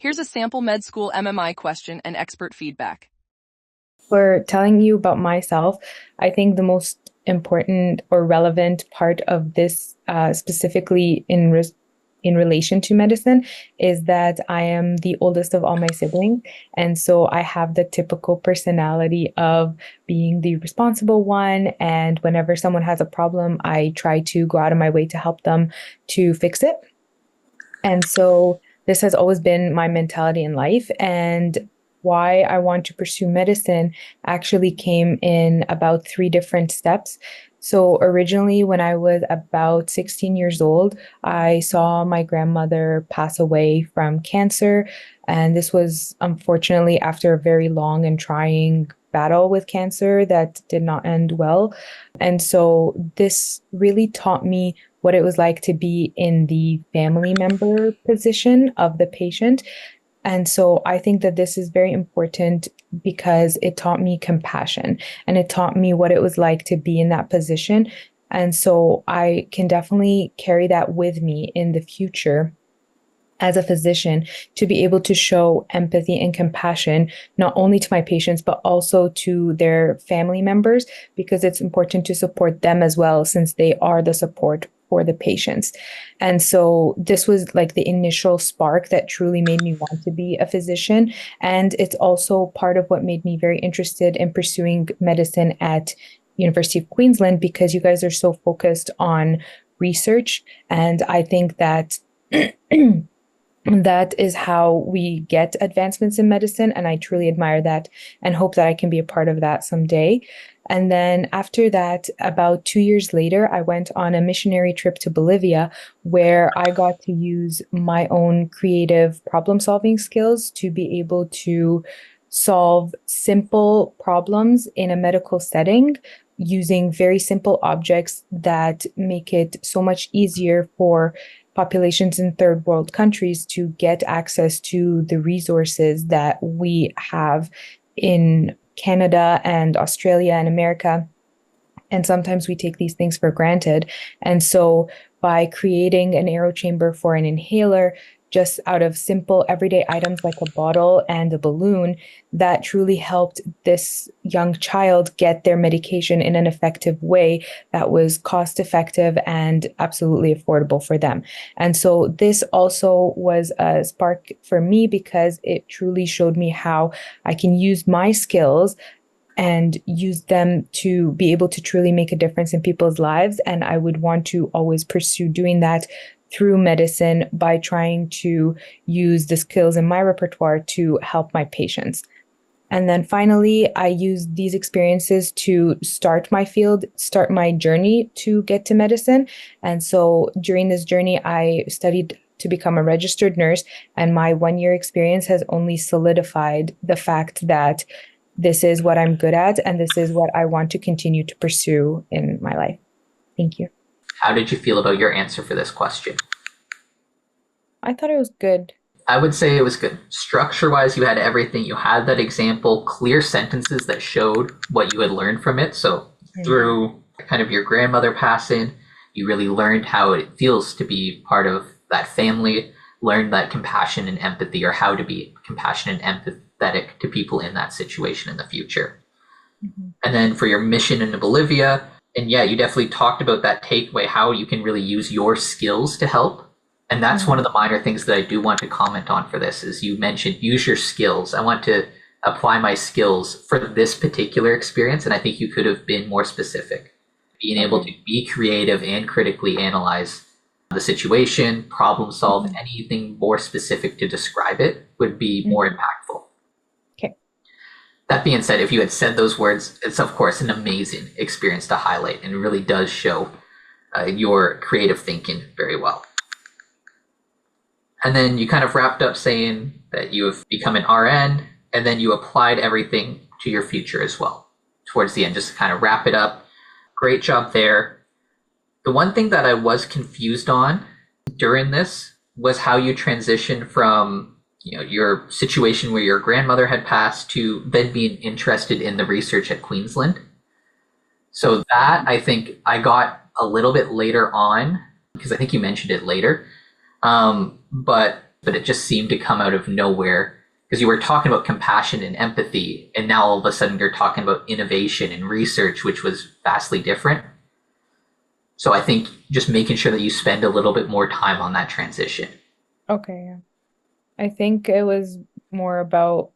Here's a sample med school MMI question and expert feedback. For telling you about myself, I think the most important or relevant part of this, specifically in relation to medicine, is that I am the oldest of all my siblings, and so I have the typical personality of being the responsible one. And whenever someone has a problem, I try to go out of my way to help them to fix it. And so this has always been my mentality in life. And why I want to pursue medicine actually came in about three different steps. So originally, when I was about 16 years old, I saw my grandmother pass away from cancer. And this was unfortunately after a very long and trying battle with cancer that did not end well. And so this really taught me what it was like to be in the family member position of the patient. And so I think that this is very important because it taught me compassion and it taught me what it was like to be in that position. And so I can definitely carry that with me in the future as a physician to be able to show empathy and compassion, not only to my patients, but also to their family members, because it's important to support them as well, since they are the support for the patients. And so this was like the initial spark that truly made me want to be a physician. And it's also part of what made me very interested in pursuing medicine at University of Queensland, because you guys are so focused on research. And I think that that is how we get advancements in medicine. And I truly admire that and hope that I can be a part of that someday. And then after that, about 2 years later, I went on a missionary trip to Bolivia where I got to use my own creative problem solving skills to be able to solve simple problems in a medical setting using very simple objects that make it so much easier for populations in third world countries to get access to the resources that we have in Canada and Australia and America. And sometimes we take these things for granted. And so by creating an aero chamber for an inhaler, just out of simple everyday items like a bottle and a balloon, that truly helped this young child get their medication in an effective way that was cost effective and absolutely affordable for them. And so this also was a spark for me because it truly showed me how I can use my skills and use them to be able to truly make a difference in people's lives. And I would want to always pursue doing that through medicine by trying to use the skills in my repertoire to help my patients. And then finally, I used these experiences to start my field, start my journey to get to medicine. And so during this journey, I studied to become a registered nurse, and my 1 year experience has only solidified the fact that this is what I'm good at, and this is what I want to continue to pursue in my life. Thank you. How did you feel about your answer for this question? I thought it was good. I would say it was good. Structure-wise, you had everything. You had that example, clear sentences that showed what you had learned from it. So through kind of your grandmother passing, you really learned how it feels to be part of that family, learned that compassion and empathy, or how to be compassionate and empathetic to people in that situation in the future. And then for your mission into Bolivia, and yeah, you definitely talked about that takeaway, how you can really use your skills to help. And that's one of the minor things that I do want to comment on for this is you mentioned use your skills. I want to apply my skills for this particular experience. And I think you could have been more specific. Being able to be creative and critically analyze the situation, problem solve, anything more specific to describe it would be more impactful. Okay. That being said, if you had said those words, it's of course an amazing experience to highlight and it really does show your creative thinking very well. And then you kind of wrapped up saying that you have become an RN and then you applied everything to your future as well. Towards the end, just to kind of wrap it up. Great job there. The one thing that I was confused on during this was how you transitioned from your situation where your grandmother had passed to then being interested in the research at Queensland. So that I think I got a little bit later on because I think you mentioned it later. But but it just seemed to come out of nowhere because you were talking about compassion and empathy, and now all of a sudden you're talking about innovation and research, which was vastly different. So I think just making sure that you spend a little bit more time on that transition. Okay, yeah. I think it was more about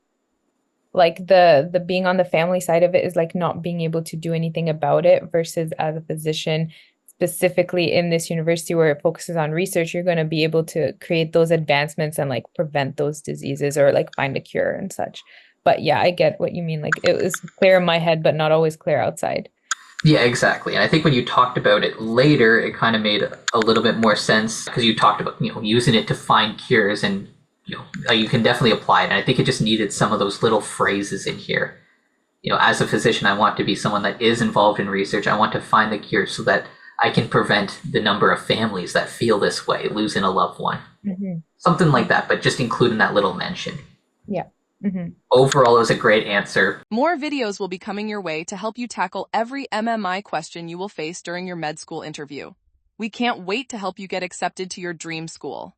like the being on the family side of it is like not being able to do anything about it versus as a physician, specifically in this university where it focuses on research, you're going to be able to create those advancements and like prevent those diseases or like find a cure and such. But yeah, I get what you mean. Like it was clear in my head, but not always clear outside. Yeah, exactly. And I think when you talked about it later, it kind of made a little bit more sense because you talked about, using it to find cures, and you can definitely apply it. And I think it just needed some of those little phrases in here. As a physician, I want to be someone that is involved in research. I want to find the cure so that I can prevent the number of families that feel this way, losing a loved one. Something like that, but just including that little mention. Yeah. Overall, it was a great answer. More videos will be coming your way to help you tackle every MMI question you will face during your med school interview. We can't wait to help you get accepted to your dream school.